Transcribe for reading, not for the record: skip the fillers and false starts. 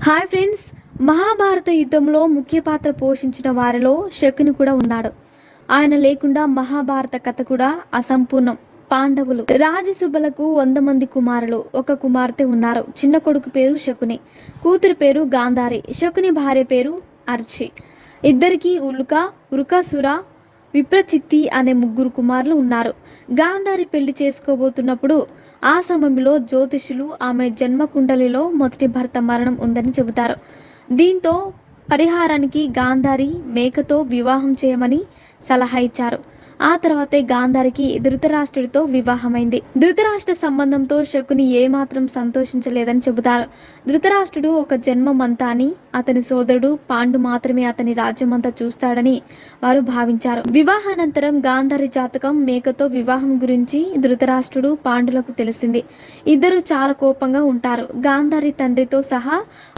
Hi friends, Mahabharata యుద్ధంలో ముఖ్య పాత్ర పోషించిన వారిలో శకుని కూడా ఉన్నాడు. ఆయన లేకుండా మహాభారత కథ కూడా అసంపూర్ణం. పాండవులు రాజసుబలకు 100 మంది కుమారులు, ఒక కుమార్తె ఉన్నారు. చిన్న కొడుకు పేరు శకుని, కూతురు పేరు గాంధారి. శకుని భార్య పేరు అర్చి. ఇద్దరికి ఉల్క, వృకాసుర, విప్రచిత్తి అనే 3 కుమారులు ఉన్నారు. గాంధారి పెళ్లి చేసుకోబోతున్నప్పుడు ఆ సమయంలో జ్యోతిషులు ఆమె జన్మకుండలిలో మొదటి భర్త మరణం ఉందని చెబుతారు. దీంతో పరిహారానికి గాంధారి మేకతో వివాహం చేయమని సలహా ఇచ్చారు. ఆ తర్వాతే గాంధారికి ధృతరాష్ట్రుడితో వివాహమైంది. ధృతరాష్ట్ర సంబంధంతో శకుని ఏమాత్రం సంతోషించలేదని చెబుతారు. ధృతరాష్ట్రుడు ఒక జన్మమంతా అని, అతని సోదరుడు పాండు మాత్రమే అతని రాజ్యమంతా చూస్తాడని వారు భావించారు. వివాహానంతరం గాంధారి జాతకం మేకతో వివాహం గురించి ధృతరాష్ట్రుడు పాండులకు తెలిసింది. ఇద్దరు చాలా కోపంగా ఉంటారు. గాంధారి తండ్రితో సహా